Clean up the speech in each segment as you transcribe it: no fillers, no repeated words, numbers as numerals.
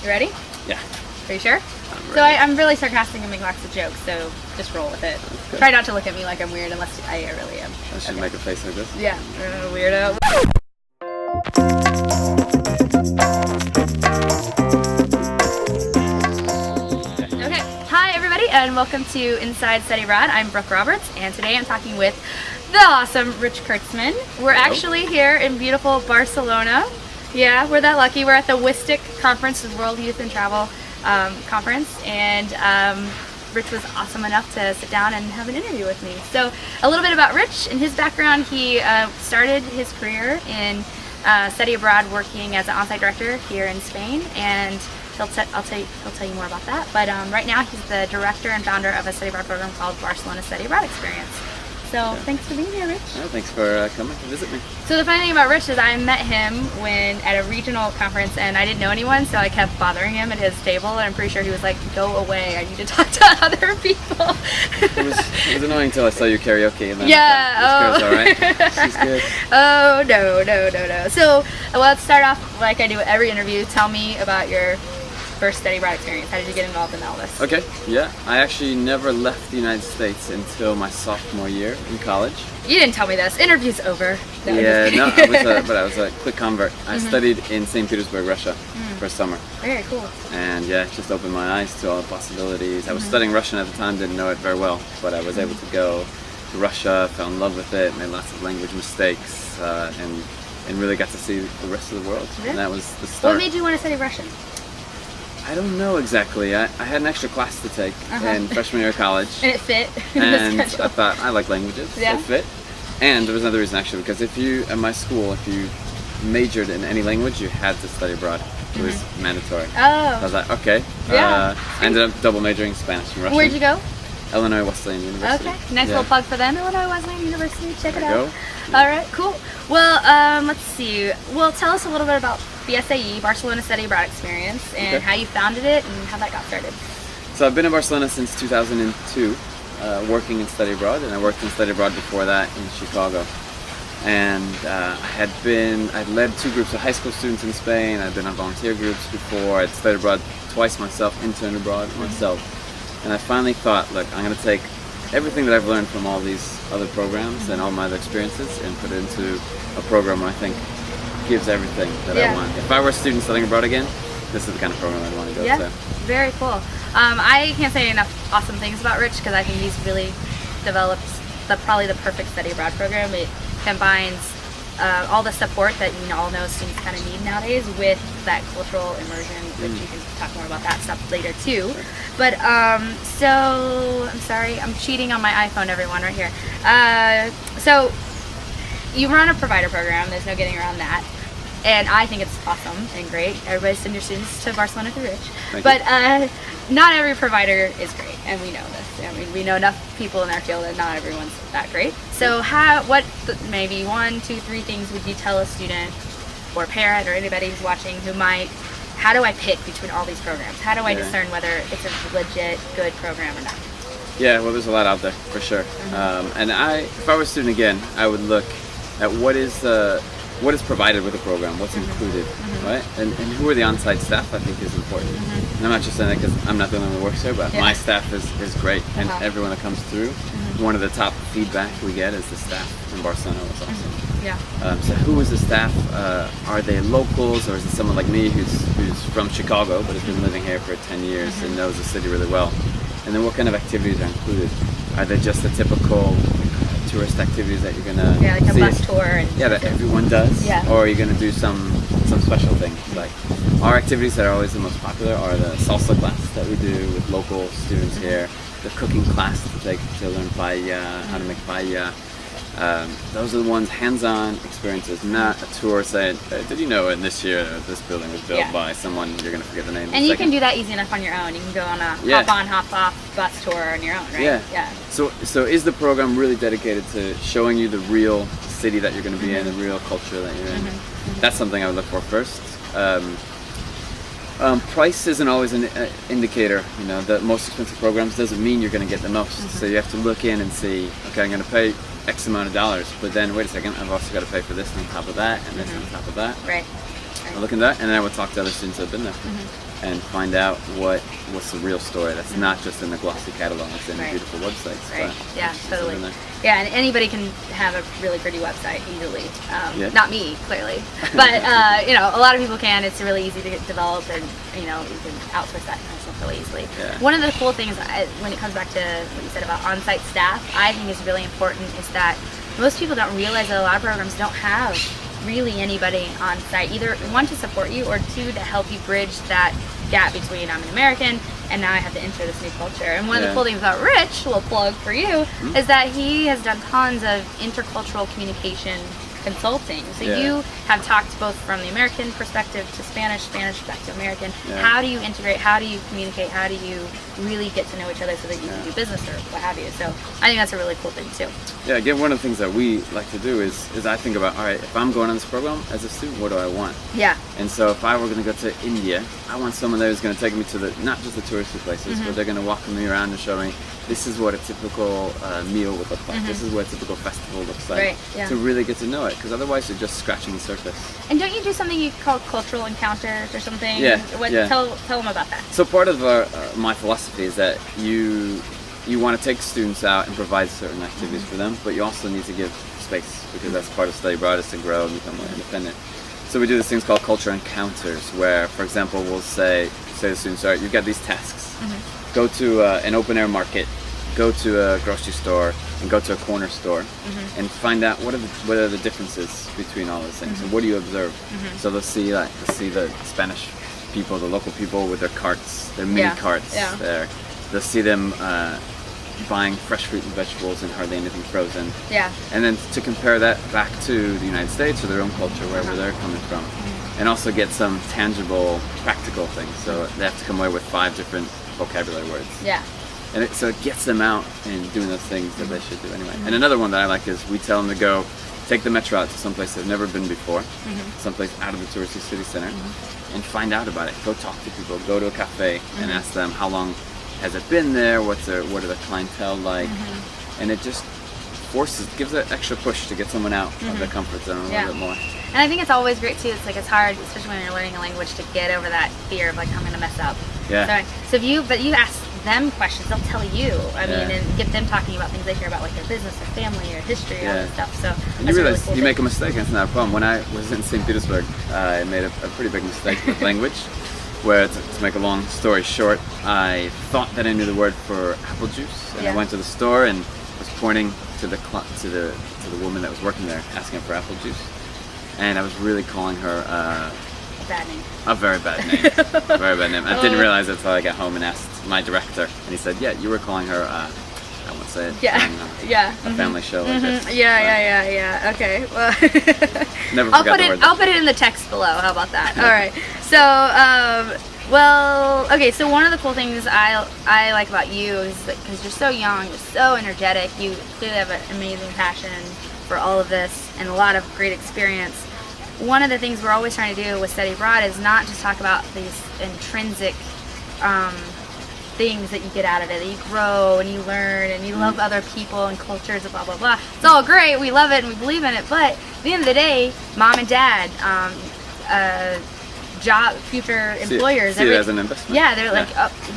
You ready? Yeah. Are you sure? So I'm really sarcastic and make lots of jokes, so just roll with it. Try not to look at me like I'm weird unless I really am. I should make a face like this? Yeah, weirdo. Okay, hi everybody and welcome to Inside Study Abroad. I'm Brooke Roberts and today I'm talking with the awesome Rich Kurtzman. We're actually here in beautiful Barcelona. Yeah, we're that lucky. We're at the WYSTIC conference, the World Youth and Travel conference, and Rich was awesome enough to sit down and have an interview with me. So a little bit about Rich and his background. He started his career in study abroad working as an on-site director here in Spain, and he'll tell you more about that. But right now he's the director and founder of a study abroad program called Barcelona Study Abroad Experience. So thanks for being here, Rich. Oh, thanks for coming to visit me. So the funny thing about Rich is I met him at a regional conference and I didn't know anyone, so I kept bothering him at his table, and I'm pretty sure he was like, go away, I need to talk to other people. It was annoying until I saw you karaoke, and then yeah, this girl's alright. She's good. Oh, no. So let's start off like I do with every interview. Tell me about your first study abroad experience. How did you get involved in all this? Okay, yeah. I actually never left the United States until my sophomore year in college. You didn't tell me this. Interview's over. No, I was a quick convert. I studied in St. Petersburg, Russia for a summer. Very cool. And yeah, it just opened my eyes to all the possibilities. I was studying Russian at the time, didn't know it very well, but I was able to go to Russia, fell in love with it, made lots of language mistakes, and really got to see the rest of the world. Yeah. And that was the start. What made you want to study Russian? I don't know exactly. I had an extra class to take in freshman year of college. And it fit. And I thought, I like languages. Yeah. It fit. And there was another reason actually, because at my school, if you majored in any language, you had to study abroad. It was mandatory. Oh. So I was like, okay. Yeah. I ended up double majoring Spanish and Russian. Where'd you go? Illinois Weslyan University. Okay, nice little plug for them, Illinois Weslyan University. Check it out. Go. All right, cool. Well, let's see. Well, tell us a little bit about BSAE, Barcelona Study Abroad Experience, and how you founded it and how that got started. So I've been in Barcelona since 2002, working in study abroad, and I worked in study abroad before that in Chicago. And I'd led two groups of high school students in Spain. I'd been on volunteer groups before. I'd studied abroad twice myself, interned abroad myself. And I finally thought, look, I'm going to take everything that I've learned from all these other programs and all my other experiences and put it into a program I think gives everything that I want. If I were a student studying abroad again, this is the kind of program I'd want to go to. Very cool. I can't say enough awesome things about Rich because I think he's really developed probably the perfect study abroad program. It combines all the support that you all know students kind of need nowadays with that cultural immersion, which you can talk more about that stuff later too. But so I'm sorry, I'm cheating on my iPhone, everyone, right here. So you run a provider program. There's no getting around that. And I think it's awesome and great. Everybody send your students to Barcelona through Rich. But not every provider is great, and we know this. I mean, we know enough people in our field that not everyone's that great. So maybe 1, 2, 3 things would you tell a student or parent or anybody who's watching how do I pick between all these programs? How do I discern whether it's a legit, good program or not? Yeah, well, there's a lot out there for sure. And if I were a student again, I would look at what is provided with the program, what's included, right? And who are the on-site staff, I think is important. And I'm not just saying that because I'm not the only one who works here, but my staff is great, and everyone that comes through, one of the top feedback we get is the staff in Barcelona was awesome. Yeah. So who is the staff? Are they locals, or is it someone like me who's from Chicago but has been living here for 10 years and knows the city really well? And then what kind of activities are included? Are they just the typical tourist activities that you're gonna like a see bus tour and that everyone does, or are you gonna do some special things? Like our activities that are always the most popular are the salsa class that we do with local students here, the cooking class to learn paella, how to make paella. Those are the ones, hands-on experiences, not a tour saying, did you know in this year this building was built by someone, you're going to forget the name. And you can do that easy enough on your own. You can go on a hop-on, hop-off bus tour on your own, right? Yeah. So is the program really dedicated to showing you the real city that you're going to be in, the real culture that you're in? That's something I would look for first. Price isn't always an indicator. You know, the most expensive programs doesn't mean you're going to get the most. So you have to look in and see, okay, I'm going to pay X amount of dollars, but then wait a second, I've also got to pay for this on top of that, and this on top of that. Right. I look at that, and then I would talk to other students that have been there. and find out what's the real story. That's not just in the glossy catalog, it's in the beautiful websites. Right. Yeah, totally. Yeah, and anybody can have a really pretty website easily. Not me, clearly, but you know, a lot of people can. It's really easy to get developed, and you know, you can outsource that kind of stuff really easily. Yeah. One of the cool things, when it comes back to what you said about on-site staff, I think is really important is that most people don't realize that a lot of programs don't have really anybody on site, either one to support you or two to help you bridge that gap between I'm an American and now I have to enter this new culture. And one of the cool things about Rich, a little plug for you, is that he has done tons of intercultural communication consulting. So you have talked both from the American perspective to Spanish back to American. How do you integrate? How do you communicate? How do you really get to know each other so that you can do business or what have you? So I think that's a really cool thing too. Yeah, again, one of the things that we like to do is I think about, all right, if I'm going on this program as a student, what do I want? Yeah. And so if I were going to go to India, I want someone there who's going to take me to not just the touristy places, but they're going to walk me around and show me this is what a typical meal would look like. This is what a typical festival looks like. To really get to know it, because otherwise you're just scratching the surface. And don't you do something you call cultural encounters or something? Yeah. Tell them about that. So part of my philosophy is that you want to take students out and provide certain activities for them, but you also need to give space, because that's part of study abroad, is to grow and become more independent. So we do these things called culture encounters, where, for example, we'll say to students, all right, you've got these tasks. Go to an open-air market, go to a grocery store, and go to a corner store, and find out what are the differences between all those things, and what do you observe. So they'll see the Spanish people, the local people with their carts, their mini carts there. They'll see them buying fresh fruit and vegetables and hardly anything frozen. Yeah. And then to compare that back to the United States or their own culture, wherever they're coming from, and also get some tangible, practical things. So they have to come away with 5 different vocabulary words. Yeah. And so it gets them out and doing those things that they should do anyway. And another one that I like is we tell them to go take the metro out to someplace they've never been before, someplace out of the touristy city center, and find out about it. Go talk to people, go to a cafe and ask them how long has it been there, what are the clientele like, and it just gives an extra push to get someone out of their comfort zone a little bit more. And I think it's always great too. It's hard, especially when you're learning a language, to get over that fear of like, I'm gonna mess up. Yeah. So if you ask them questions, they'll tell you. I mean, and get them talking about things they hear about, like their business, their family, or history, all this stuff. So and you realize you make a mistake, and it's not a problem. When I was in St. Petersburg, I made a pretty big mistake with language. Where, to make a long story short, I thought that I knew the word for apple juice, and I went to the store and was pointing to the woman that was working there, asking her for apple juice, and I was really calling her a bad name. A very bad name. A very bad name. I didn't realize it until I got home and asked my director, and he said, "Yeah, you were calling her." I won't say it. Yeah. A family show like this. Yeah. Okay. Well, never forgot the word. I'll put it in the text below. How about that? All right. So, okay. So one of the cool things I like about you is that because you're so young, you're so energetic, you clearly have an amazing passion for all of this and a lot of great experience. One of the things we're always trying to do with Study Abroad is not just talk about these intrinsic things that you get out of it, that you grow and you learn and you love other people and cultures and blah blah blah. It's all great, we love it and we believe in it, but at the end of the day, mom and dad, future employers, see it as an investment. Yeah, they're like,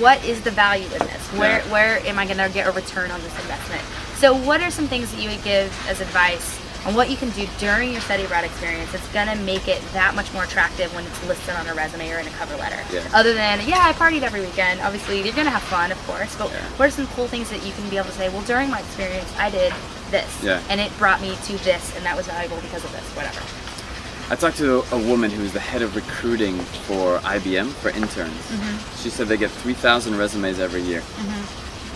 what is the value in this? Where am I going to get a return on this investment? So what are some things that you would give as advice on what you can do during your study abroad experience that's going to make it that much more attractive when it's listed on a resume or in a cover letter? Other than, I partied every weekend. Obviously, you're going to have fun, of course, but what are some cool things that you can be able to say, well, during my experience, I did this, and it brought me to this, and that was valuable because of this, whatever. I talked to a woman who's the head of recruiting for IBM for interns. She said they get 3,000 resumes every year.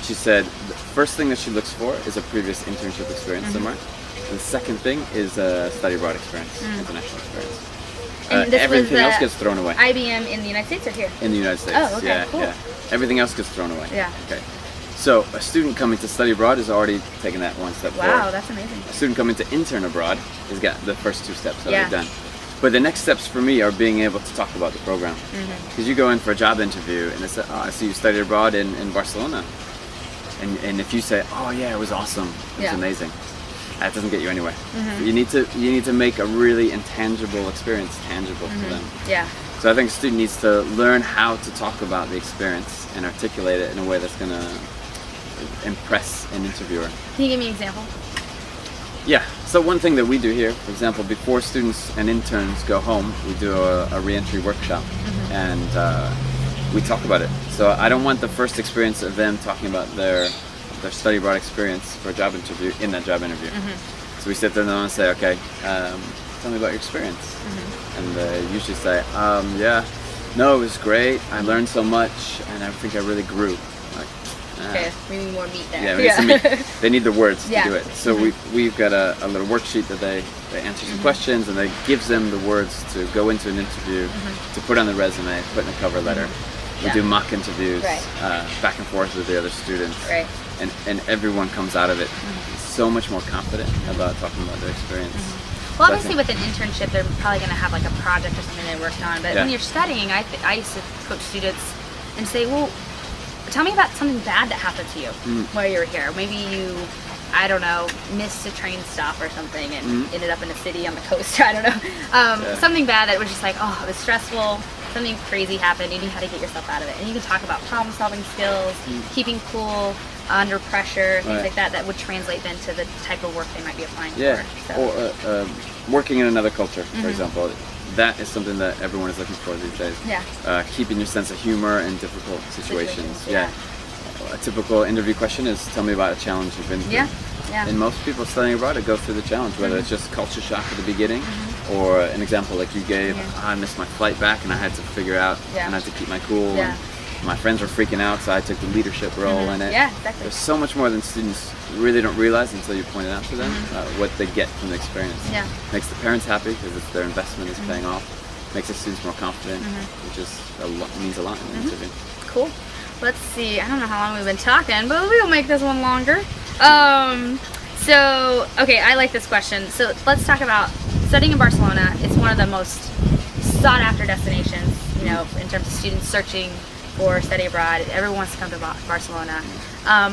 She said the first thing that she looks for is a previous internship experience somewhere. The second thing is a study abroad experience, international experience. And everything else gets thrown away. IBM in the United States or here? In the United States. Oh, okay, cool. Everything else gets thrown away. Yeah. Okay. So a student coming to study abroad has already taken that one step forward. Wow, that's amazing. A student coming to intern abroad has got the first 2 steps already done. But the next steps for me are being able to talk about the program. Because you go in for a job interview and they say, I see you studied abroad in Barcelona. And if you say, oh yeah, it was awesome, it was amazing, that doesn't get you anywhere. You need to make a really intangible experience tangible for them. So I think a student needs to learn how to talk about the experience and articulate it in a way that's going to impress an interviewer. Can you give me an example? Yeah, so one thing that we do here, for example, before students and interns go home, we do a re-entry workshop, and we talk about it. So I don't want the first experience of them talking about their study abroad experience for a job interview in that job interview. So we sit there and say, okay, tell me about your experience. And they usually say, yeah, no, it was great, I learned so much, and I think I really grew. Like, okay, we need more meat there. Yeah, we need some meat. They need the words to Yeah. do it. So we've got a little worksheet that they answer some questions, and that gives them the words to go into an interview, to put on the resume, put in a cover letter. We do mock interviews, back and forth with the other students, and everyone comes out of it so much more confident about talking about their experience. Well, obviously with an internship, they're probably going to have like a project or something they worked on, but when you're studying, I used to coach students and say, well, tell me about something bad that happened to you while you were here. Maybe you, I don't know, missed a train stop or something and ended up in a city on the coast. I don't know. Something bad that was just like, oh, it was stressful. Something crazy happened. You knew how to get yourself out of it. And you can talk about problem-solving skills, keeping cool under pressure, things like that. That would translate then to the type of work they might be applying for. So. Or working in another culture, for example. That is something that everyone is looking for these days. Keeping your sense of humor in difficult situations. A typical interview question is, tell me about a challenge you've been through. And most people studying abroad go through the challenge, whether it's just culture shock at the beginning, or an example like you gave, I missed my flight back and I had to figure out, and I had to keep my cool. And my friends were freaking out, so I took the leadership role in it. There's so much more than students really don't realize until you point it out to them, what they get from the experience. Makes the parents happy because it's their investment is paying off. Makes the students more confident, which is means a lot in an interview. Cool. Let's see. I don't know how long we've been talking, but we'll make this one longer. So, okay, I like this question. So let's talk about studying in Barcelona. It's one of the most sought after destinations, you know, in terms of students searching for study abroad. Everyone wants to come to Barcelona.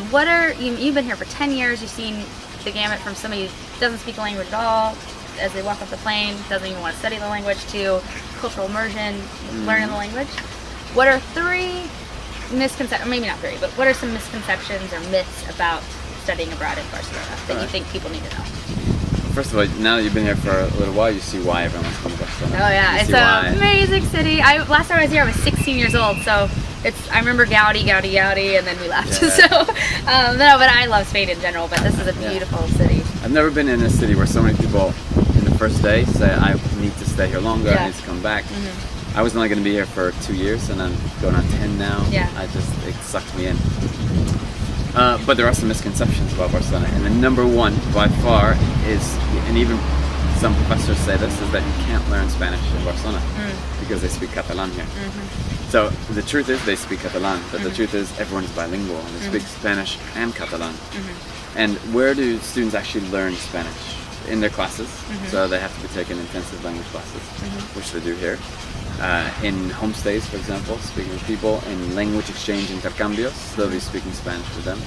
What are, you've been here for 10 years, you've seen the gamut from somebody who doesn't speak the language at all, as they walk off the plane, doesn't even want to study the language, to cultural immersion, learning the language. What are three misconceptions, maybe not three, but what are some misconceptions or myths about studying abroad in Barcelona that you think people need to know? First of all, now that you've been here for a little while, you see why everyone's coming to Barcelona. Oh yeah, it's an amazing city. Last time I was here, I was 16 years old, so I remember Gaudi, and then we left. So, no, but I love Spain in general, but this is a beautiful city. I've never been in a city where so many people in the first day say, I need to stay here longer, I need to come back. I was only going to be here for 2 years, and I'm going on 10 now. It sucked me in. But there are some misconceptions about Barcelona, and the number one by far is, and even some professors say this, is that you can't learn Spanish in Barcelona because they speak Catalan here. So the truth is they speak Catalan, but the truth is everyone's bilingual and they speak Spanish and Catalan. And where do students actually learn Spanish? In their classes, so they have to be taking intensive language classes, which they do here. In homestays, for example, speaking with people, in language exchange intercambios, they'll be speaking Spanish with them.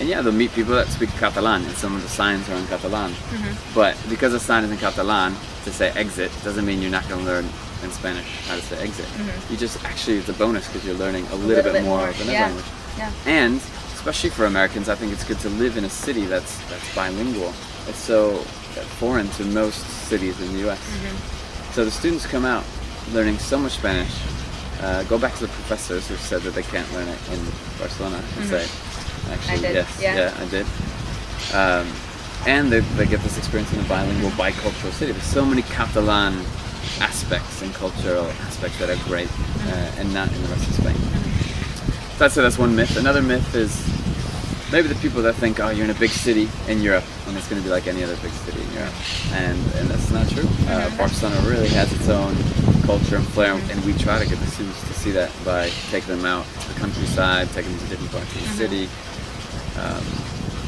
And yeah, they'll meet people that speak Catalan, and some of the signs are in Catalan. But because the sign is in Catalan, to say exit doesn't mean you're not going to learn in Spanish how to say exit. You just actually, it's a bonus because you're learning a little bit more of another language. And especially for Americans, I think it's good to live in a city that's bilingual. It's so foreign to most cities in the US. So the students come out learning so much Spanish, go back to the professors who said that they can't learn it in Barcelona and say, actually, yes, I did. And they get this experience in a bilingual, bicultural city. There's so many Catalan aspects and cultural aspects that are great, and not in the rest of Spain. So I'd say that's one myth. Another myth is maybe the people that think, oh, you're in a big city in Europe, and it's going to be like any other big city in Europe. And that's not true. Barcelona really has its own culture and flair, and we try to get the students to see that by taking them out to the countryside, taking them to different parts of the city,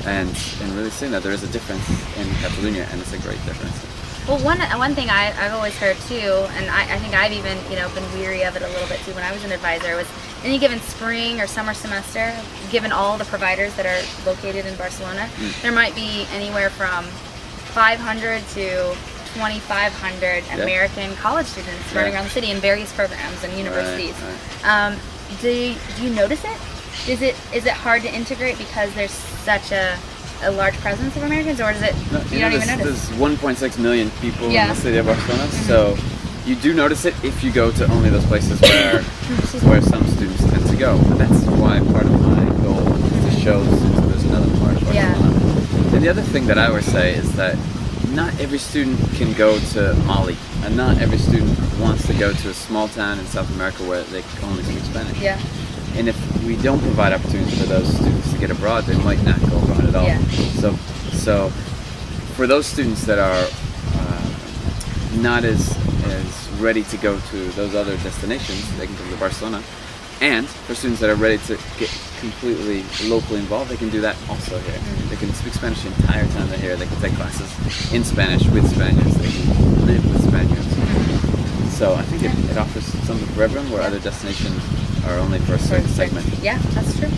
and really seeing that there is a difference in Catalonia, and it's a great difference. Well, one thing I've always heard too, and I think I've even been weary of it a little bit too when I was an advisor, was any given spring or summer semester, given all the providers that are located in Barcelona, there might be anywhere from 500 to 2,500 American college students running around the city in various programs and universities. Right. Do you notice it? Is it hard to integrate because there's such a large presence of Americans, or is it you don't even notice? There's 1.6 million people in the city of Barcelona, so you do notice it if you go to only those places where some students tend to go. But that's why part of my goal is to show students there's another part of Barcelona. And the other thing that I would say is that not every student can go to Mali, and not every student wants to go to a small town in South America where they only speak Spanish. Yeah. And if we don't provide opportunities for those students to get abroad, they might not go abroad at all. Yeah. So for those students that are not as ready to go to those other destinations, they can come to Barcelona. And for students that are ready to get completely locally involved, they can do that also here. They can speak Spanish the entire time they're here. They can take classes in Spanish with Spaniards. They can live with Spaniards. So I think it offers something for everyone, where other destinations are only for a certain segment. Yeah, that's true.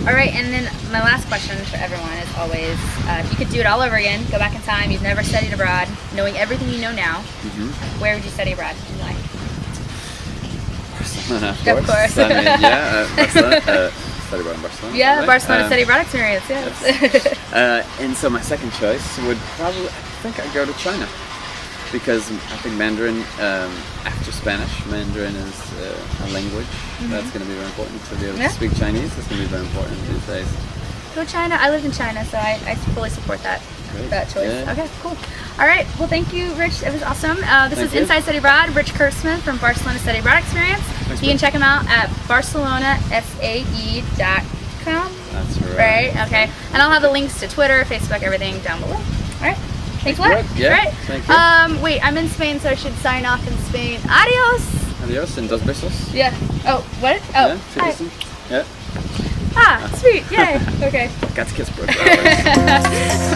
All right, and then my last question for everyone is always, if you could do it all over again, go back in time, you've never studied abroad, knowing everything you know now, where would you study abroad in life? Barcelona, of course. I mean, Barcelona. Study abroad in Barcelona. Yeah, right? Barcelona study abroad experience, yes. And so my second choice would probably, I think I'd go to China. Because I think Mandarin, after Spanish, Mandarin is a language that's going to be very important. To be able to speak Chinese is going to be very important these days. Go China. I lived in China, so I fully support that choice. Yeah. Okay, cool. All right. Well, thank you, Rich. It was awesome. This is Inside Study Abroad. Rich Kurtzman from Barcelona Study Abroad Experience. Thanks, you can check him out at barcelonasae.com. That's right. Right? Okay. And I'll have the links to Twitter, Facebook, everything down below. All right. Thanks a lot. Yeah. Right. Thank you. Wait, I'm in Spain, so I should sign off in Spain. Adios. Adios and dos besos. Yeah. Oh, what? Oh, Yeah. hi. Yeah. Ah, sweet. Yay. Okay. Got to kiss, bro.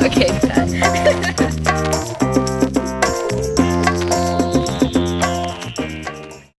Okay.